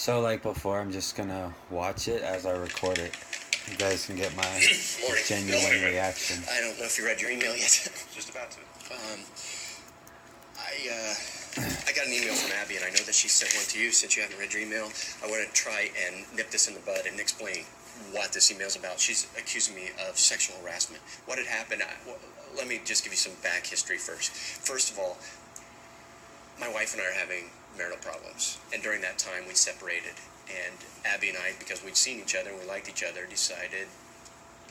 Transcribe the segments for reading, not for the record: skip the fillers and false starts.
So, like before, I'm just gonna watch it as I record it. You guys can get my Morning. genuine reaction. I don't know if you read your email yet. Just about to. I got an email from Abby, and I know that she sent one to you since you haven't read your email. I want to try and nip this in the bud and explain what this email's about. She's accusing me of sexual harassment. What had happened? Let me just give you some back history first. First of all, my wife and I are having marital problems, and during that time we separated. And Abby and I, because we'd seen each other and we liked each other, decided,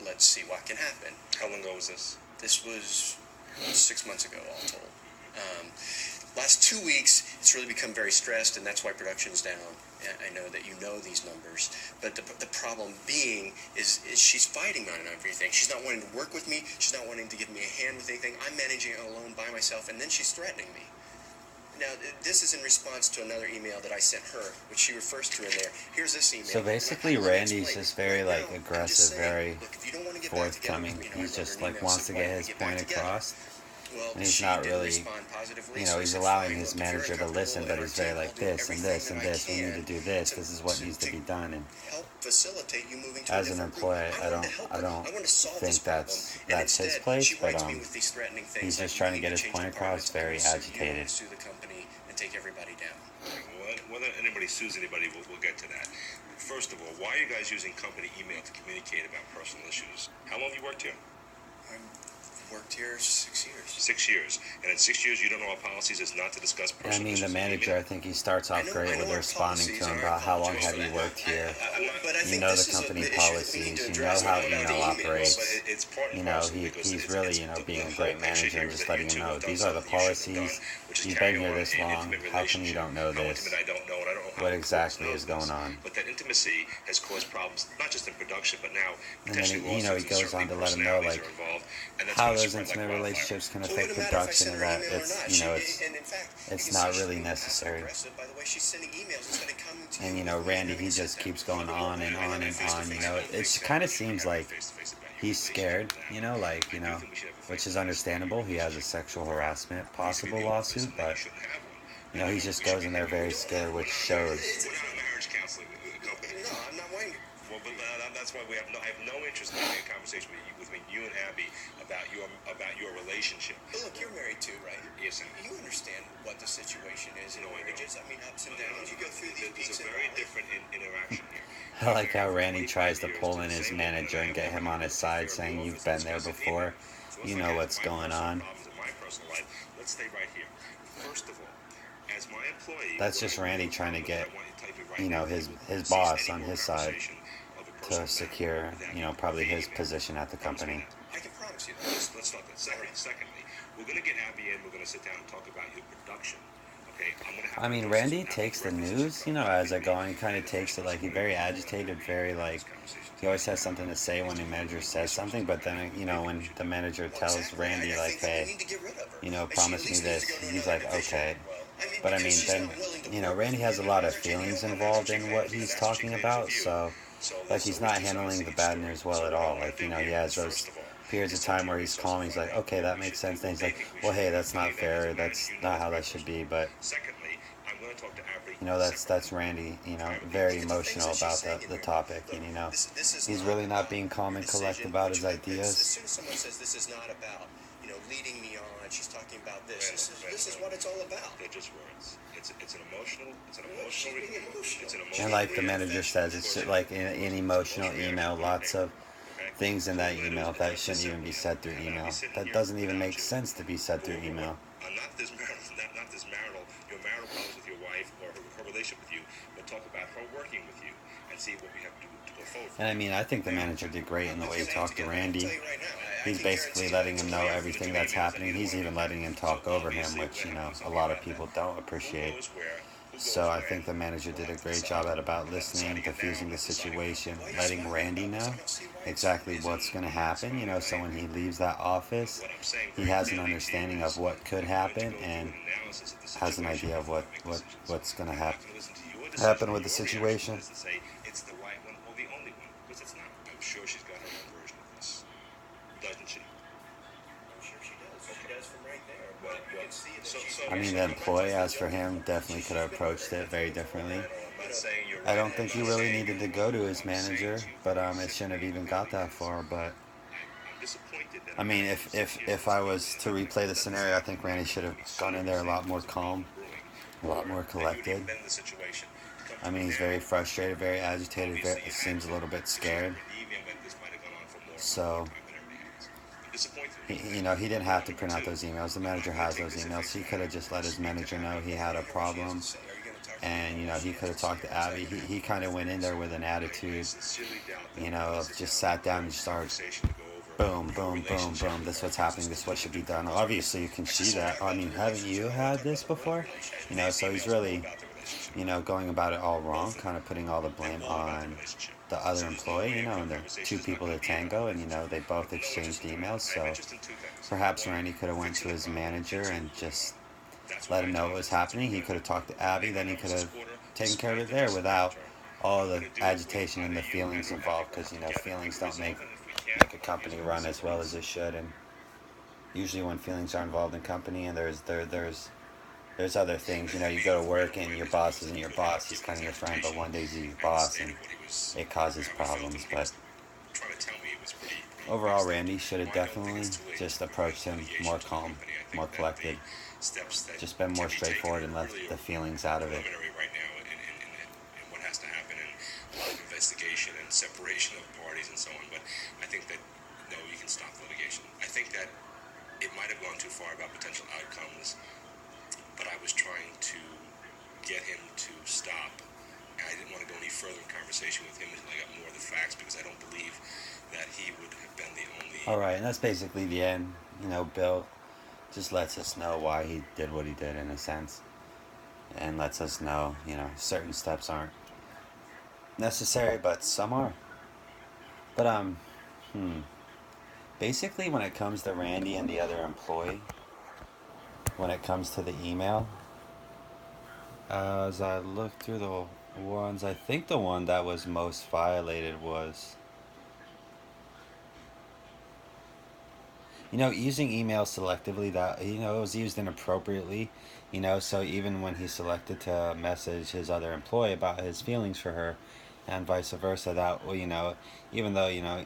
let's see what can happen. How long ago was this? This was 6 months ago, all told. Last 2 weeks, it's really become very stressed, and that's why production's down. I know that you know these numbers, but the problem being is she's fighting on everything. She's not wanting to work with me. She's not wanting to give me a hand with anything. I'm managing it alone by myself, and then she's threatening me. Now, this is in response to another email that I sent her, which she refers to in there. Here's this email. So basically, Randy's just very like aggressive, very forthcoming. He's just like wants to get his point across. And he's not really, he's allowing his manager to listen, but he's very like this and this and this. We need to do this. This is what needs to be done. And as an employee, I don't think that's his place. But he's just trying to get his point across. Very agitated. Whether anybody sues anybody, we'll get to that. First of all, why are you guys using company email to communicate about personal issues? How long have you worked here? Worked here 6 years. 6 years. And in 6 years, you don't know our policies is not to discuss personal issues. The manager, I think he starts off great with responding to him about how long have you worked here. You know the company policies. You know how email operates. He's really, being a great manager and just letting him know these are the policies. You've been here this long. How come you don't know this? What exactly is going on? But that intimacy has caused problems, not just in production, but now. And then he goes on to let him know like how those intimate relationships can affect production, and that it's not really necessary. And Randy, he just keeps going on and on and on. It kind of seems like he's scared. Which is understandable. He has a sexual harassment possible lawsuit, but he just goes in there very scared, which shows. That's why I have no interest in having a conversation with you and Abby about your relationship. But look, you're married too, right? Yes, sir. You understand what the situation is in marriages. I mean, ups and downs. You go through these peaks and valleys. There's a very different interaction here. I like how Randy tries to pull in his manager and get him on his side, saying you've been there before. You know what's going on. Let's stay right here. First of all, as my employee, that's just Randy trying to get, his boss on his side to secure, probably his position at the company. I can promise you that. Let's start that. Secondly, we're going to get Abby in. We're going to sit down and talk about your production. Okay? Randy takes the news, as I go on. He kind of takes it like he's very agitated, very like he always has something to say when the manager says something. But then, when the manager tells Randy like, hey, promise me this, he's like, okay. But then, Randy has a lot of feelings involved in what he's talking about, so like he's not handling the bad news well at all. Like, he has those periods of time where he's calm, he's like, okay, that makes sense. Then he's like, well, hey, that's not fair, that's not how that should be. But that's Randy, very emotional about the topic, and he's really not being calm and collect about his ideas. As soon as someone says this is not about leading me on, she's talking about this. This is what it's all about. They're just words. It's an emotional. And like the manager says, it's just like an emotional email. Lots of things in that email that shouldn't even be said through email. That doesn't even make sense to be said through email. Not this marital, your marital problems with your wife or her relationship with you, but talk about her working with you and see what we have to do to go forward. And I think the manager did great in the way he talked to Randy. He's basically letting him know everything that's happening. He's even letting him talk over him, which, a lot of people don't appreciate. So I think the manager did a great job about listening, diffusing the situation, letting Randy know exactly what's going to happen. So when he leaves that office, he has an understanding of what could happen and has an idea of what's going to happen with the situation. It's the right one or the only one, because it's not. I'm sure she's got her own version of this, doesn't she? I'm sure she does. She does from right there. But you can see that the employee, as for him, definitely could have approached it very differently. I don't think he really needed to go to his manager, but it shouldn't have even got that far. But I mean, if I was to replay the scenario, I think Randy should have gone in there a lot more calm, a lot more collected. I mean, he's very frustrated, very agitated, seems a little bit scared. So, he didn't have to print out those emails. The manager has those emails. He could have just let his manager know he had a problem. And, he could have talked to Abby. He kind of went in there with an attitude, of just sat down and started boom, boom, boom, boom. This is what's happening. This is what should be done. Obviously, you can see that. I mean, haven't you had this before? So he's really, going about it all wrong, kind of putting all the blame on the other employee, and they're two people to tango, and, they both exchanged emails. So perhaps Randy could have went to his manager and just let him know what was happening. He could have talked to Abby, then he could have taken care of it there without all the agitation and the feelings involved, because, feelings don't make a company run as well as it should. And usually when feelings are involved in company, and there's other things, you go to work and your boss isn't your boss, he's kind of your friend, but one day he's your boss and it causes problems. But overall, Randy should have definitely just approached him more calm, more collected, just been more straightforward and left the feelings out of it. Investigation and separation of parties and so on, but I think that no, you can stop litigation. I think that it might have gone too far about potential outcomes, but I was trying to get him to stop. And I didn't want to go any further in conversation with him until I got more of the facts, because I don't believe that he would have been the only. All right, and that's basically the end. Bill just lets us know why he did what he did, in a sense, and lets us know, certain steps aren't necessary, but some are. But basically, when it comes to Randy and the other employee, when it comes to the email, as I look through the ones, I think the one that was most violated was, using email selectively. That, it was used inappropriately, so even when he selected to message his other employee about his feelings for her, and vice versa, that, well, even though,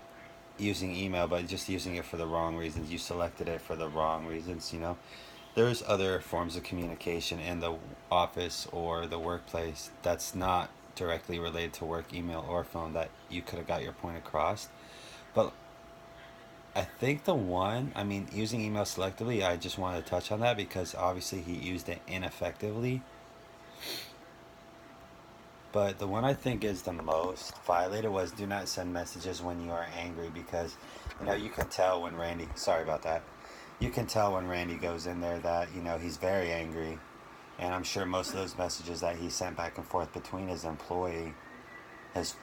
using email, but just using it for the wrong reasons, you selected it for the wrong reasons. There's other forms of communication in the office or the workplace that's not directly related to work email or phone that you could have got your point across. But I think using email selectively, I just wanted to touch on that because obviously he used it ineffectively. But the one I think is the most violated was do not send messages when you are angry, because, you can tell when Randy, sorry about that, you can tell when Randy goes in there that, he's very angry. And I'm sure most of those messages that he sent back and forth between his employee, his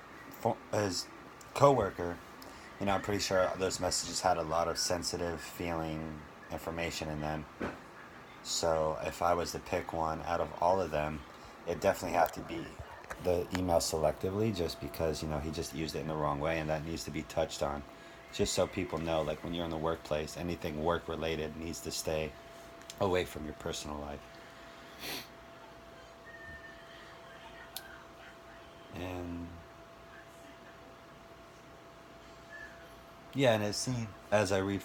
coworker, I'm pretty sure those messages had a lot of sensitive feeling information in them. So if I was to pick one out of all of them, it definitely have to be the email selectively, just because, he just used it in the wrong way, and that needs to be touched on. Just so people know, like, when you're in the workplace, anything work related needs to stay away from your personal life. And yeah, and it seemed, as I read